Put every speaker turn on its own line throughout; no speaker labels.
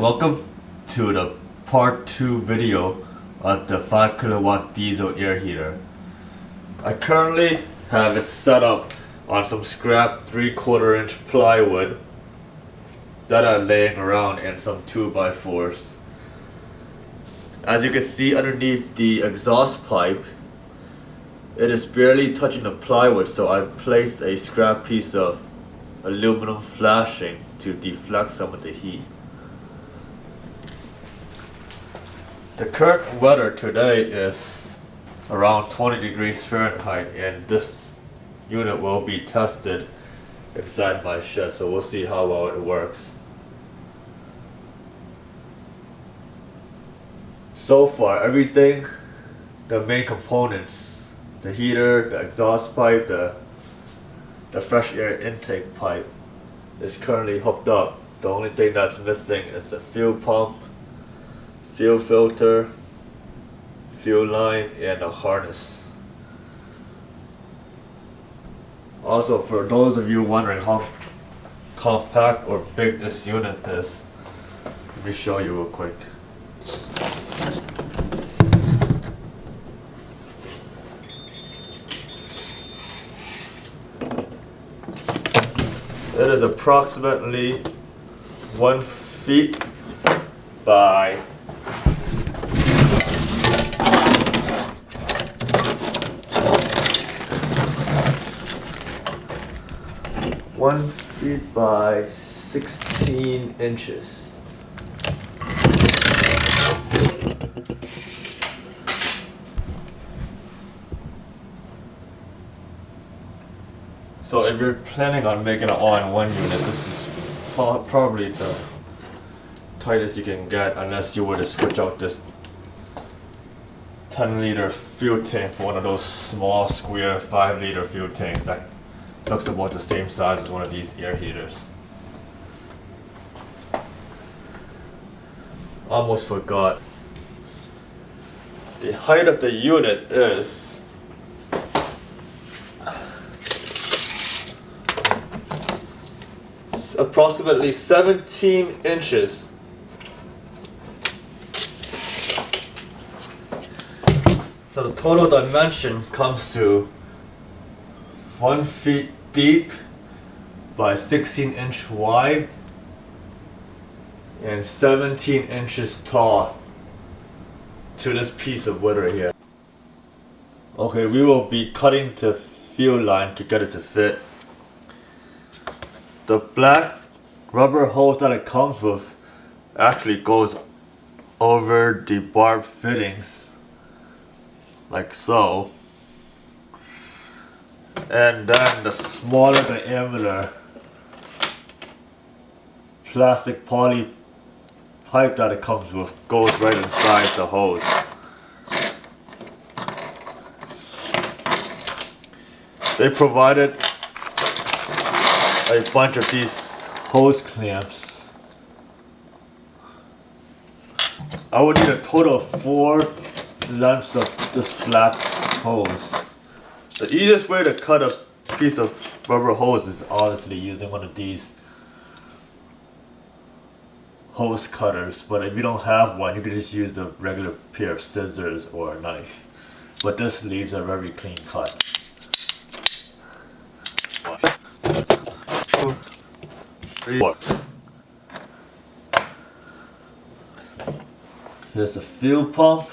welcome to the part 2 video of the 5 kilowatt diesel air heater. I currently have it set up on some scrap 3/4 inch plywood that are laying around in some 2x4s. As you can see underneath the exhaust pipe, it is barely touching the plywood, so I placed a scrap piece of aluminum flashing to deflect some of the heat. The current weather today is around 20 degrees Fahrenheit, and this unit will be tested inside my shed, so we'll see how well it works. So far, everything, the main components, the heater, the exhaust pipe, the fresh air intake pipe is currently hooked up. The only thing that's missing is the fuel pump, fuel filter, fuel line, and a harness. Also, for those of you wondering how compact or big this unit is, let me show you real quick. It is approximately 1 feet by 1 feet by 16 inches. So if you're planning on making an all-in-one unit, this is probably the tightest you can get, unless you were to switch out this 10-liter fuel tank for one of those small square 5-liter fuel tanks that looks about the same size as one of these air heaters. Almost forgot. The height of the unit is approximately 17 inches. So the total dimension comes to 1 feet deep by 16-inch wide and 17 inches tall to this piece of wood right here. Okay, we will be cutting the fuel line to get it to fit. The black rubber hose that it comes with actually goes over the barb fittings, like so. And then the smaller diameter plastic poly pipe that it comes with goes right inside the hose. They provided a bunch of these hose clamps. I would need a total of 4 lengths of this black hose. The easiest way to cut a piece of rubber hose is honestly using one of these hose cutters, but if you don't have one, you can just use the regular pair of scissors or a knife. But this leaves a very clean cut. Here's the fuel pump.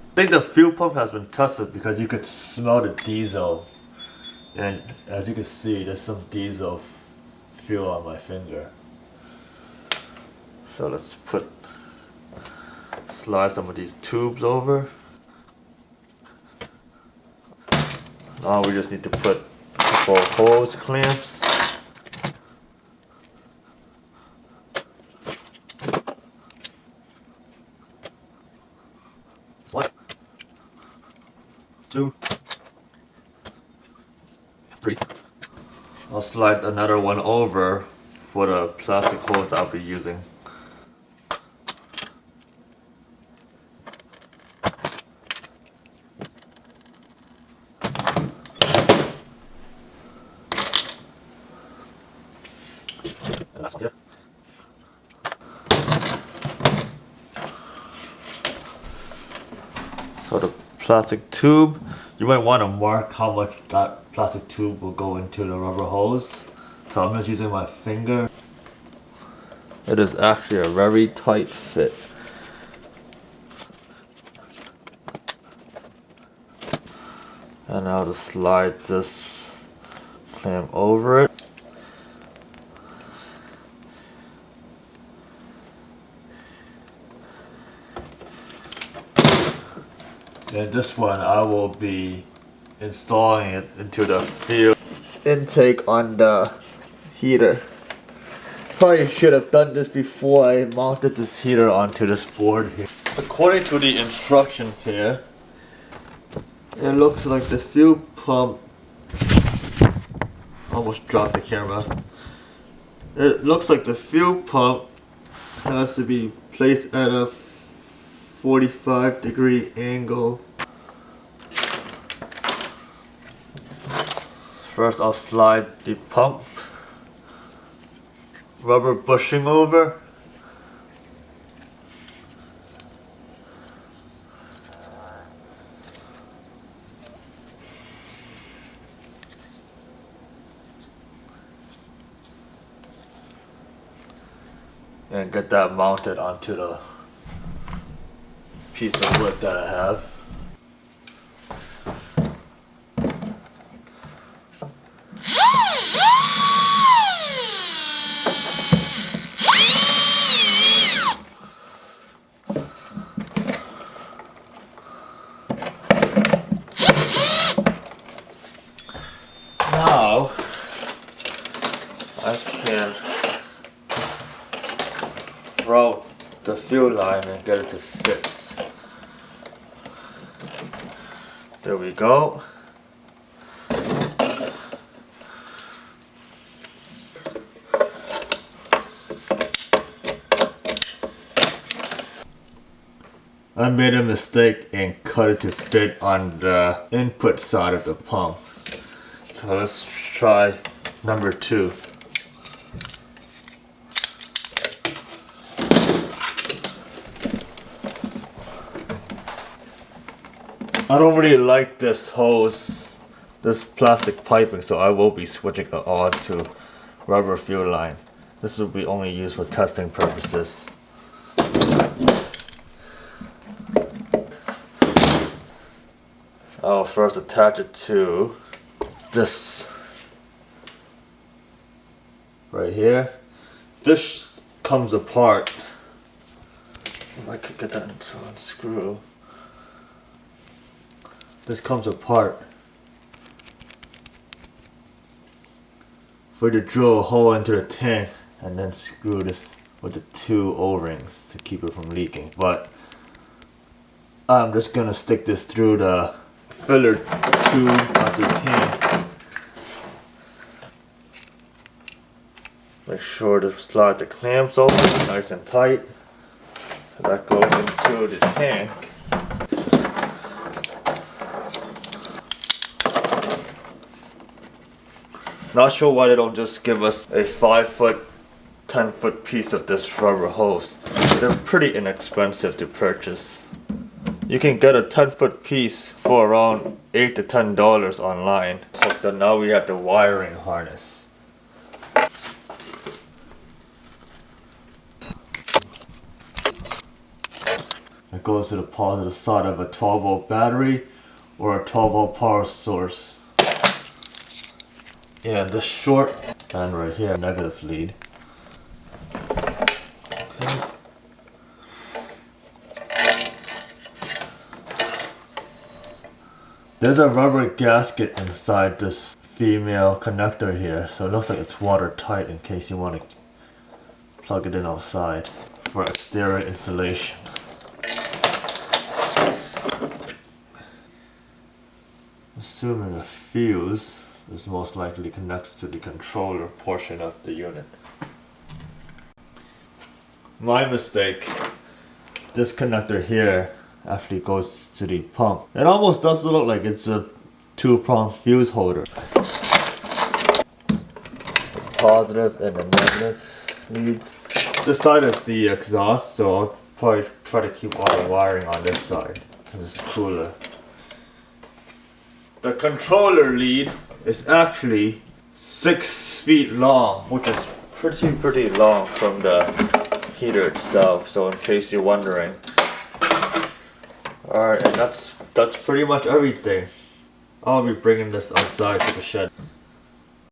I think the fuel pump has been tested because you could smell the diesel, and as you can see, there's some diesel fuel on my finger. So let's slide some of these tubes over. Now we just need to put a couple hose clamps. One, 2, 3. I'll slide another one over for the plastic hose I'll be using. So the plastic tube, you might want to mark how much that plastic tube will go into the rubber hose. So I'm just using my finger. It is actually a very tight fit. And I'll just slide this clamp over it. And this one I will be installing it into the fuel intake on the heater. Probably should have done this before I mounted this heater onto this board here. According to the instructions here, it looks like the fuel pump, almost dropped the camera. It looks like the fuel pump has to be placed at a 45-degree angle. First I'll slide the pump rubber bushing over. And get that mounted onto the piece of wood that I have. Now I can route the fuel line and get it to fit. There we go. I made a mistake and cut it to fit on the input side of the pump. So let's try number 2. I don't really like this hose, this plastic piping, so I will be switching it on to rubber fuel line. This will be only used for testing purposes. I'll first attach it to this right here. This comes apart. If I could get that into one screw. This comes apart for you to drill a hole into the tank and then screw this with the 2 O-rings to keep it from leaking. But I'm just gonna stick this through the filler tube of the tank. Make sure to slide the clamps over nice and tight. So that goes into the tank. Not sure why they don't just give us a 5-foot, 10-foot piece of this rubber hose. They're pretty inexpensive to purchase. You can get a 10-foot piece for around $8 to $10 online. So now we have the wiring harness. It goes to the positive side of a 12-volt battery or a 12-volt power source. Yeah, this short and right here, negative lead. Okay. There's a rubber gasket inside this female connector here, so it looks like it's watertight in case you want to plug it in outside for exterior insulation. Assuming a fuse is most likely connects to the controller portion of the unit. My mistake. This connector here actually goes to the pump. It almost does look like it's a 2-prong fuse holder. Positive and a negative. leads. This side is the exhaust, so I'll probably try to keep all the wiring on this side since it's cooler. The controller lead is actually 6 feet long, which is pretty long from the heater itself, so in case you're wondering. Alright, and that's pretty much everything. I'll be bringing this outside to the shed.